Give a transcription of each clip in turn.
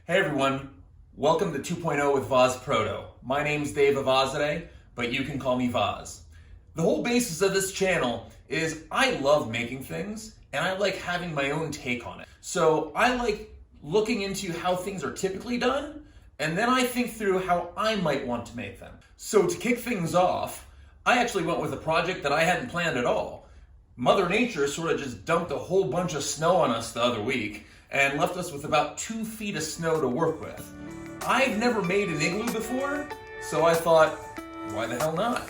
Hey everyone, welcome to 2.0 with Vaz Proto. My name's Dave Avazadeh, but you can call me Vaz. The whole basis of this channel is I love making things and I like having my own take on it. So I like looking into how things are typically done and then I think through how I might want to make them. So to kick things off, I actually went with a project that I hadn't planned at all. Mother Nature sort of just dumped a whole bunch of snow on us the other week and left us with about 2 feet of snow to work with. I've never made an igloo before, so I thought, why the hell not?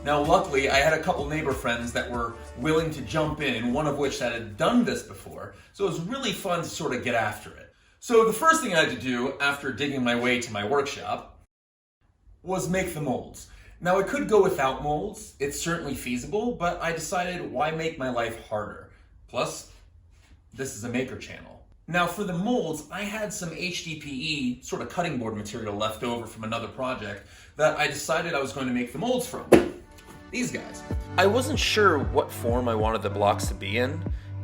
Now luckily, I had a couple neighbor friends that were willing to jump in, one of which that had done this before, so it was really fun to sort of get after it. So the first thing I had to do after digging my way to my workshop was make the molds. Now I could go without molds, it's certainly feasible, but I decided why make my life harder? Plus, this is a maker channel. Now for the molds, I had some HDPE, sort of cutting board material left over from another project that I decided I was going to make the molds from. These guys. I wasn't sure what form I wanted the blocks to be in,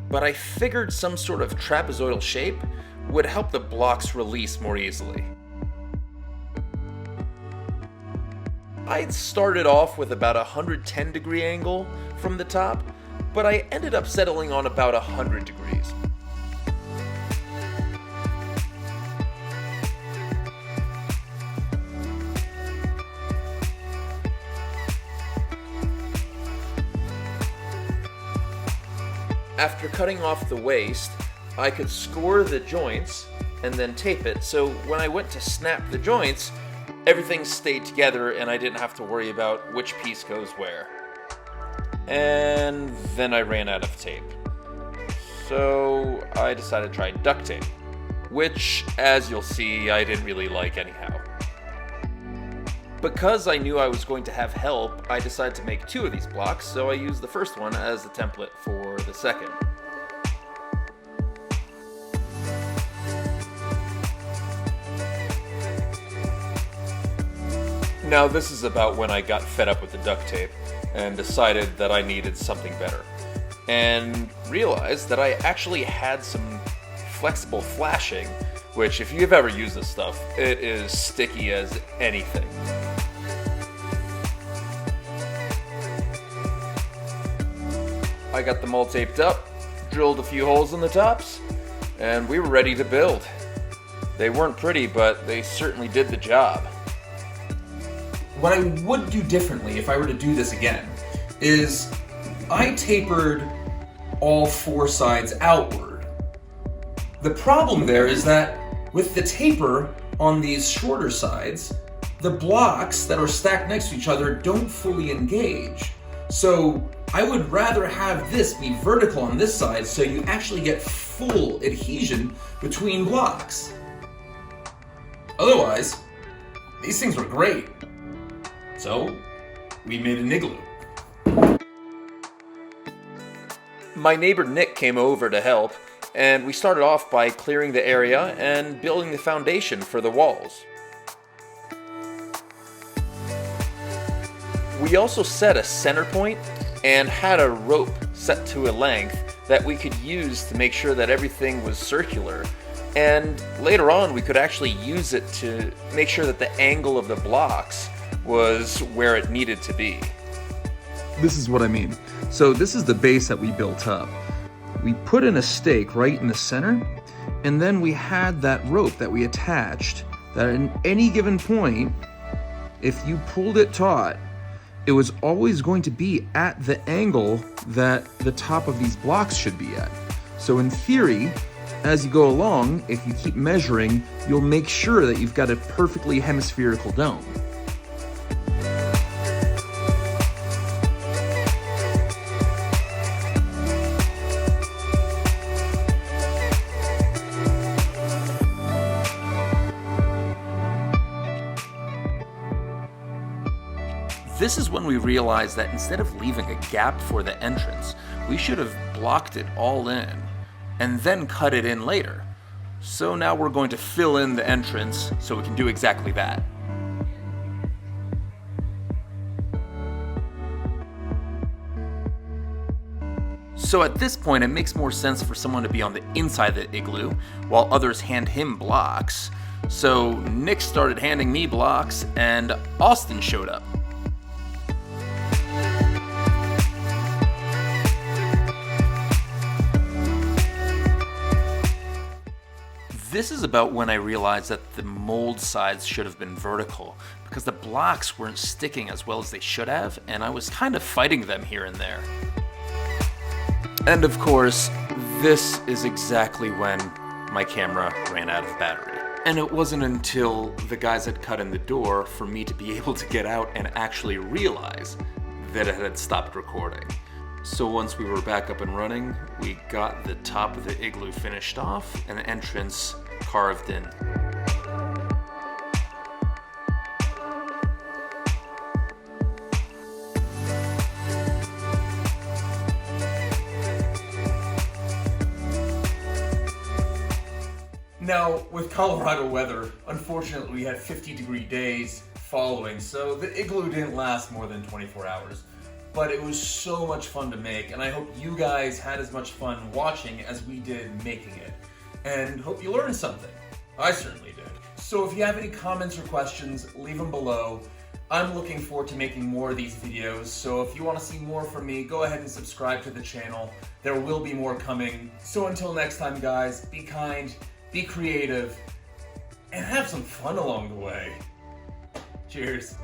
but I figured some sort of trapezoidal shape would help the blocks release more easily. I had started off with about a 110-degree angle from the top, but I ended up settling on about 100 degrees. After cutting off the waste, I could score the joints and then tape it, so when I went to snap the joints, everything stayed together and I didn't have to worry about which piece goes where. And then I ran out of tape. So I decided to try duct tape, which, as you'll see, I didn't really like anyhow. Because I knew I was going to have help, I decided to make 2 of these blocks, so I used the first one as the template for the second. Now this is about when I got fed up with the duct tape and decided that I needed something better. And realized that I actually had some flexible flashing, which if you've ever used this stuff, it is sticky as anything. I got them all taped up, drilled a few holes in the tops, and we were ready to build. They weren't pretty, but they certainly did the job. What I would do differently if I were to do this again is I tapered all 4 sides outward. The problem there is that with the taper on these shorter sides, the blocks that are stacked next to each other don't fully engage. So I would rather have this be vertical on this side so you actually get full adhesion between blocks. Otherwise, these things were great. So, we made an igloo. My neighbor Nick came over to help, and we started off by clearing the area and building the foundation for the walls. We also set a center point and had a rope set to a length that we could use to make sure that everything was circular. And later on, we could actually use it to make sure that the angle of the blocks was where it needed to be. This is what I mean. So this is the base that we built up. We put in a stake right in the center, and then we had that rope that we attached that at any given point, if you pulled it taut, it was always going to be at the angle that the top of these blocks should be at. So in theory, as you go along, if you keep measuring, you'll make sure that you've got a perfectly hemispherical dome. This is when we realized that instead of leaving a gap for the entrance, we should have blocked it all in and then cut it in later. So now we're going to fill in the entrance so we can do exactly that. So at this point, it makes more sense for someone to be on the inside of the igloo, while others hand him blocks. So Nick started handing me blocks, and Austin showed up. This is about when I realized that the mold sides should have been vertical, because the blocks weren't sticking as well as they should have, and I was kind of fighting them here and there. And of course, this is exactly when my camera ran out of battery. And it wasn't until the guys had cut in the door for me to be able to get out and actually realize that it had stopped recording. So once we were back up and running, we got the top of the igloo finished off and the entrance carved in. Now, with Colorado weather, unfortunately we had 50-degree days following, so the igloo didn't last more than 24 hours. But it was so much fun to make, and I hope you guys had as much fun watching as we did making it. And hope you learned something. I certainly did. So if you have any comments or questions, leave them below. I'm looking forward to making more of these videos, so if you want to see more from me, go ahead and subscribe to the channel. There will be more coming. So until next time, guys, be kind, be creative, and have some fun along the way. Cheers.